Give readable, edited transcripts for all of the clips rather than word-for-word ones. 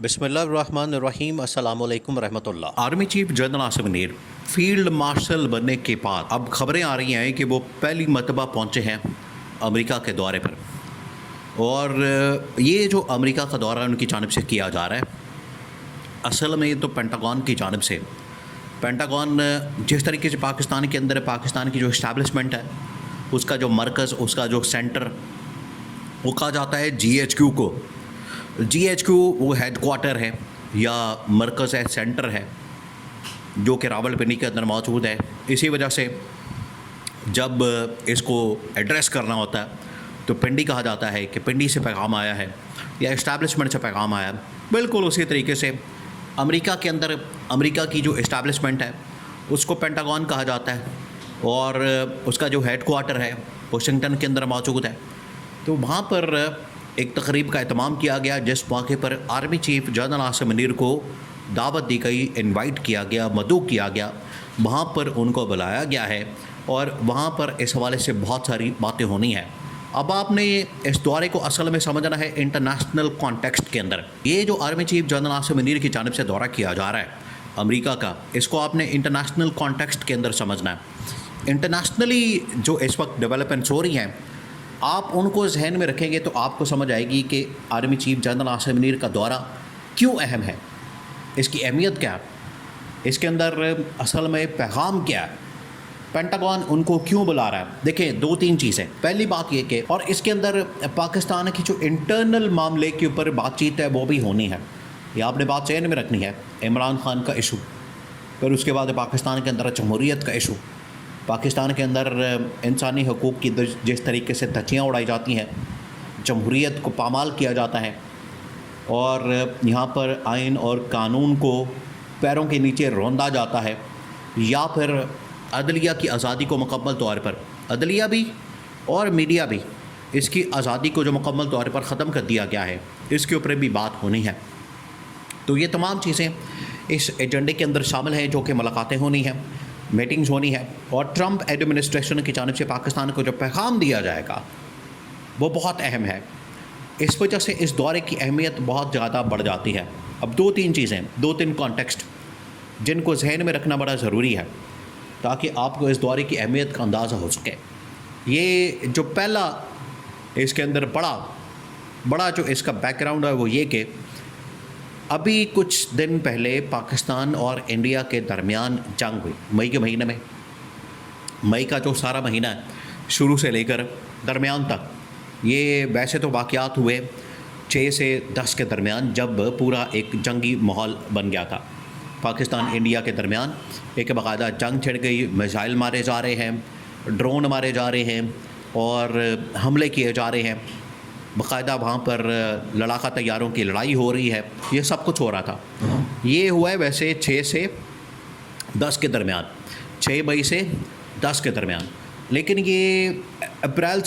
بسم اللہ الرحمن الرحیم۔ السلام علیکم ورحمۃ اللہ۔ Army chief general Asif Munir field marshal بننے کے بعد اب خبریں آ رہی ہیں کہ وہ پہلی مرتبہ پہنچے ہیں امریکہ کے دورے پر، اور یہ جو امریکہ کا دورہ ان کی جانب سے کیا جا رہا ہے، اصل میں تو پینٹاگون کی جانب سے پینٹاگون جس طریقے سے پاکستان کے اندر پاکستان کی جو اسٹیبلشمنٹ ہے، اس کا جو مرکز، اس کا جو سینٹر، وہ کہا جاتا ہے جی ایچ کیو کو۔ جی ایچ کیو وہ ہیڈ کوارٹر ہے یا مرکز ہے، سینٹر ہے، جو کہ راولپنڈی کے اندر موجود ہے۔ اسی وجہ سے جب اس کو ایڈریس کرنا ہوتا ہے تو پنڈی کہا جاتا ہے کہ پنڈی سے پیغام آیا ہے یا اسٹیبلشمنٹ سے پیغام آیا ہے۔ بالکل اسی طریقے سے امریکہ کے اندر امریکہ کی جو اسٹیبلشمنٹ ہے اس کو پینٹاگون کہا جاتا ہے، اور اس کا جو ہیڈ کوارٹر ہے واشنگٹن کے اندر موجود ہے۔ تو وہاں پر ایک تقریب کا اہتمام کیا گیا، جس موقع پر army chief general Asif Munir کو دعوت دی گئی، انوائٹ کیا گیا، مدعو کیا گیا، وہاں پر ان کو بلایا گیا ہے، اور وہاں پر اس حوالے سے بہت ساری باتیں ہونی ہیں۔ اب آپ نے اس دورے کو اصل میں سمجھنا ہے انٹرنیشنل کانٹیکسٹ کے اندر۔ یہ جو army chief general Asif Munir کی جانب سے دورہ کیا جا رہا ہے امریکہ کا، اس کو آپ نے انٹرنیشنل کانٹیکسٹ کے اندر سمجھنا ہے۔ انٹرنیشنلی جو اس وقت ڈیولپمنٹس ہو رہی ہیں، آپ ان کو ذہن میں رکھیں گے تو آپ کو سمجھ آئے گی کہ army chief general Asif Munir کا دورہ کیوں اہم ہے، اس کی اہمیت کیا ہے، اس کے اندر اصل میں پیغام کیا ہے، پینٹاگون ان کو کیوں بلا رہا ہے۔ دیکھیں، دو تین چیزیں۔ پہلی بات یہ کہ، اور اس کے اندر پاکستان کی جو انٹرنل معاملے کے اوپر بات چیت ہے وہ بھی ہونی ہے، یہ آپ نے بات ذہن میں رکھنی ہے۔ عمران خان کا ایشو، پھر اس کے بعد پاکستان کے اندر جمہوریت کا ایشو، پاکستان کے اندر انسانی حقوق کی جس طریقے سے دھجیاں اڑائی جاتی ہیں، جمہوریت کو پامال کیا جاتا ہے، اور یہاں پر آئین اور قانون کو پیروں کے نیچے روندا جاتا ہے، یا پھر عدلیہ کی آزادی کو مکمل طور پر، عدلیہ بھی اور میڈیا بھی، اس کی آزادی کو جو مکمل طور پر ختم کر دیا گیا ہے، اس کے اوپر بھی بات ہونی ہے۔ تو یہ تمام چیزیں اس ایجنڈے کے اندر شامل ہیں، جو کہ ملاقاتیں ہونی ہیں، میٹنگز ہونی ہے، اور ٹرمپ ایڈمنسٹریشن کی جانب سے پاکستان کو جو پیغام دیا جائے گا وہ بہت اہم ہے۔ اس وجہ سے اس دورے کی اہمیت بہت زیادہ بڑھ جاتی ہے۔ اب دو تین چیزیں، دو تین کانٹیکسٹ جن کو ذہن میں رکھنا بڑا ضروری ہے تاکہ آپ کو اس دورے کی اہمیت کا اندازہ ہو سکے۔ یہ جو پہلا اس کے اندر بڑا جو اس کا بیک گراؤنڈ ہے وہ یہ کہ ابھی کچھ دن پہلے پاکستان اور انڈیا کے درمیان جنگ ہوئی، مئی کے مہینے میں۔ مئی کا جو سارا مہینہ ہے، شروع سے لے کر درمیان تک، یہ ویسے تو واقعات ہوئے 6 سے 10 کے درمیان، جب پورا ایک جنگی ماحول بن گیا تھا پاکستان انڈیا کے درمیان۔ ایک باقاعدہ جنگ چھڑ گئی، میزائل مارے جا رہے ہیں، ڈرون مارے جا رہے ہیں، اور حملے کیے جا رہے ہیں، باقاعدہ وہاں پر لڑاکا طیاروں کی لڑائی ہو رہی ہے، یہ سب کچھ ہو رہا تھا۔ یہ ہوا ہے ویسے 6 سے 10 کے درمیان، 6 مئی سے 10 کے درمیان، لیکن یہ اپریل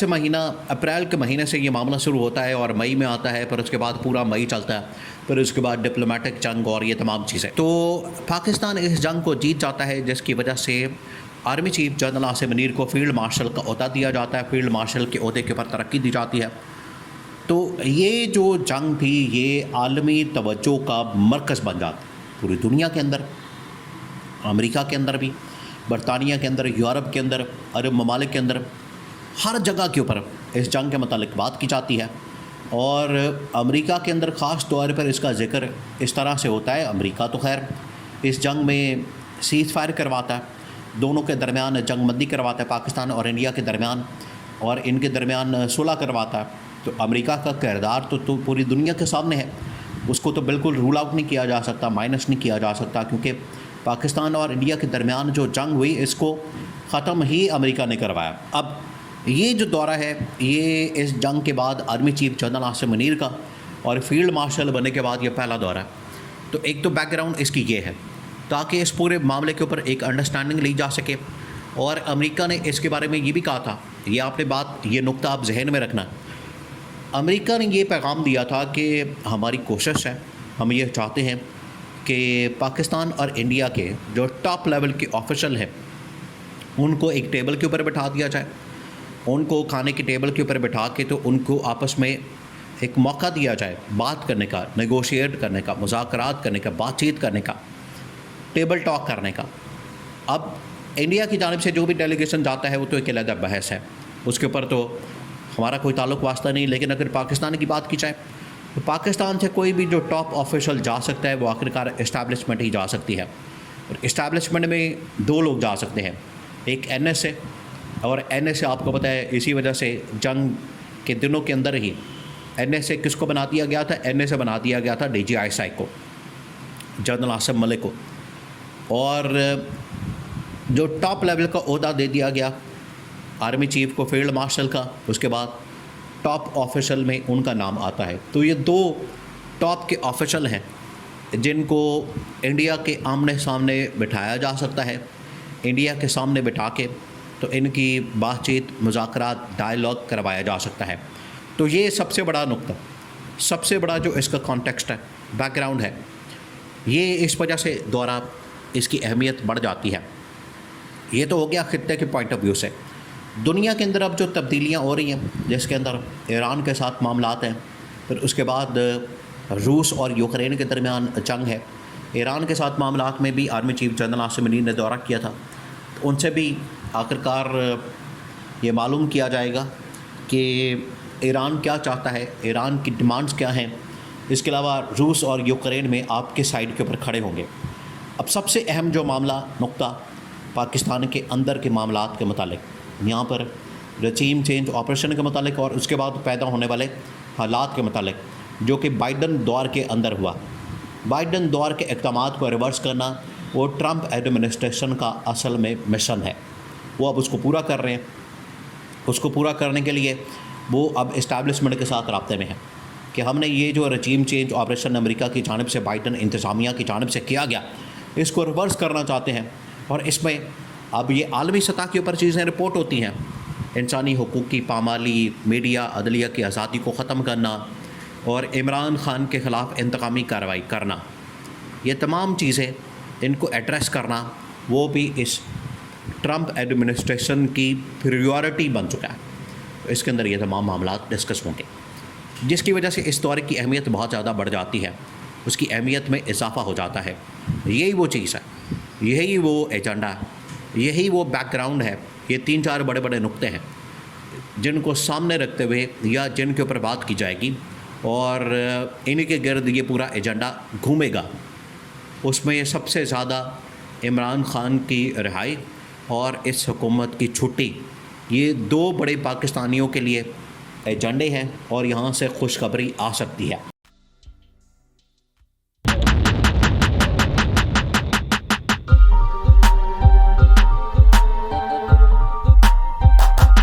کے مہینے سے یہ معاملہ شروع ہوتا ہے، اور مئی میں آتا ہے، پھر اس کے بعد پورا مئی چلتا ہے، پھر اس کے بعد ڈپلومیٹک جنگ اور یہ تمام چیزیں۔ تو پاکستان اس جنگ کو جیت جاتا ہے، جس کی وجہ سے army chief general Asif Munir کو فیلڈ مارشل کا عہدہ دیا جاتا ہے، فیلڈ مارشل کے عہدے کے اوپر ترقی دی جاتی ہے۔ تو یہ جو جنگ تھی، یہ عالمی توجہ کا مرکز بن جاتی پوری دنیا کے اندر، امریکہ کے اندر بھی، برطانیہ کے اندر، یورپ کے اندر، عرب ممالک کے اندر، ہر جگہ کے اوپر اس جنگ کے متعلق بات کی جاتی ہے۔ اور امریکہ کے اندر خاص طور پر اس کا ذکر اس طرح سے ہوتا ہے، امریکہ تو خیر اس جنگ میں سیز فائر کرواتا ہے، دونوں کے درمیان جنگ بندی کرواتا ہے، پاکستان اور انڈیا کے درمیان، اور ان کے درمیان صلح کرواتا ہے۔ تو امریکہ کا کردار تو پوری دنیا کے سامنے ہے، اس کو تو بالکل رول آؤٹ نہیں کیا جا سکتا، مائنس نہیں کیا جا سکتا، کیونکہ پاکستان اور انڈیا کے درمیان جو جنگ ہوئی، اس کو ختم ہی امریکہ نے کروایا۔ اب یہ جو دورہ ہے، یہ اس جنگ کے بعد army chief general Asif Munir کا، اور فیلڈ مارشل بننے کے بعد یہ پہلا دورہ ہے۔ تو ایک تو بیک گراؤنڈ اس کی یہ ہے، تاکہ اس پورے معاملے کے اوپر ایک انڈرسٹینڈنگ لی جا سکے۔ اور امریکہ نے اس کے بارے میں یہ بھی کہا تھا، یہ آپ نے یہ نقطہ آپ ذہن میں رکھنا، امریکہ نے یہ پیغام دیا تھا کہ ہماری کوشش ہے، ہم یہ چاہتے ہیں کہ پاکستان اور انڈیا کے جو ٹاپ لیول کے آفیشل ہیں ان کو ایک ٹیبل کے اوپر بٹھا دیا جائے، ان کو کھانے کی ٹیبل کے اوپر بٹھا کے تو ان کو آپس میں ایک موقع دیا جائے بات کرنے کا، نیگوشیٹ کرنے کا، مذاکرات کرنے کا، بات چیت کرنے کا، ٹیبل ٹاک کرنے کا۔ اب انڈیا کی جانب سے جو بھی ڈیلیگیشن جاتا ہے وہ تو ایک علیحدہ بحث ہے، اس کے اوپر تو ہمارا کوئی تعلق واسطہ نہیں، لیکن اگر پاکستان کی بات کی جائے تو پاکستان سے کوئی بھی جو ٹاپ آفیشل جا سکتا ہے وہ آخرکار اسٹیبلشمنٹ ہی جا سکتی ہے، اور اسٹیبلشمنٹ میں دو لوگ جا سکتے ہیں، ایک این ایس اے، اور این ایس اے آپ کو پتہ ہے اسی وجہ سے جنگ کے دنوں کے اندر ہی این ایس اے کس کو بنا دیا گیا تھا؟ این ایس اے بنا دیا گیا تھا D G I S I کو، جنرل عاصم ملک کو، اور جو ٹاپ لیول کا عہدہ دے دیا گیا آرمی چیف کو، فیلڈ مارشل کا، اس کے بعد ٹاپ آفیشل میں ان کا نام آتا ہے۔ تو یہ دو ٹاپ کے آفیشل ہیں جن کو انڈیا کے آمنے سامنے بٹھایا جا سکتا ہے، انڈیا کے سامنے بٹھا کے تو ان کی بات چیت، مذاکرات، ڈائیلاگ کروایا جا سکتا ہے۔ تو یہ سب سے بڑا نقطہ، سب سے بڑا جو اس کا کانٹیکسٹ ہے، بیک گراؤنڈ ہے، یہ اس وجہ سے دورہ اس کی اہمیت بڑھ جاتی ہے۔ یہ تو ہو گیا خطے کے پوائنٹ آف ویو سے۔ دنیا کے اندر اب جو تبدیلیاں ہو رہی ہیں، جس کے اندر ایران کے ساتھ معاملات ہیں، پھر اس کے بعد روس اور یوکرین کے درمیان جنگ ہے، ایران کے ساتھ معاملات میں بھی آرمی چیف جنرل عاصم منیع نے دورہ کیا تھا، ان سے بھی آخرکار یہ معلوم کیا جائے گا کہ ایران کیا چاہتا ہے، ایران کی ڈیمانڈز کیا ہیں، اس کے علاوہ روس اور یوکرین میں آپ کس سائڈ کے اوپر کھڑے ہوں گے۔ اب سب سے اہم جو معاملہ، نقطہ پاکستان کے اندر کے معاملات کے متعلق، یہاں پر رجیم چینج آپریشن کے متعلق اور اس کے بعد پیدا ہونے والے حالات کے متعلق جو کہ بائیڈن دور کے اندر ہوا، بائیڈن دور کے اقدامات کو ریورس کرنا وہ ٹرمپ ایڈمنسٹریشن کا اصل میں مشن ہے۔ وہ اب اس کو پورا کر رہے ہیں، اس کو پورا کرنے کے لیے وہ اب اسٹیبلشمنٹ کے ساتھ رابطے میں ہیں کہ ہم نے یہ جو رجیم چینج آپریشن امریکہ کی جانب سے، بائیڈن انتظامیہ کی جانب سے کیا گیا، اس کو ریورس کرنا چاہتے ہیں، اور اس میں اب یہ عالمی سطح کے اوپر چیزیں رپورٹ ہوتی ہیں، انسانی حقوق کی پامالی، میڈیا، عدلیہ کی آزادی کو ختم کرنا، اور عمران خان کے خلاف انتقامی کارروائی کرنا، یہ تمام چیزیں ان کو ایڈریس کرنا وہ بھی اس ٹرمپ ایڈمنسٹریشن کی پریورٹی بن چکا ہے۔ اس کے اندر یہ تمام معاملات ڈسکس ہوں گے، جس کی وجہ سے اس دورے کی اہمیت بہت زیادہ بڑھ جاتی ہے، اس کی اہمیت میں اضافہ ہو جاتا ہے۔ یہی وہ چیز ہے، یہی وہ ایجنڈا ہے، یہی وہ بیک گراؤنڈ ہے، یہ 3-4 بڑے بڑے نقطے ہیں جن کو سامنے رکھتے ہوئے یا جن کے اوپر بات کی جائے گی، اور ان کے گرد یہ پورا ایجنڈا گھومے گا۔ اس میں یہ سب سے زیادہ عمران خان کی رہائی اور اس حکومت کی چھٹی، یہ 2 بڑے پاکستانیوں کے لیے ایجنڈے ہیں، اور یہاں سے خوشخبری آ سکتی ہے۔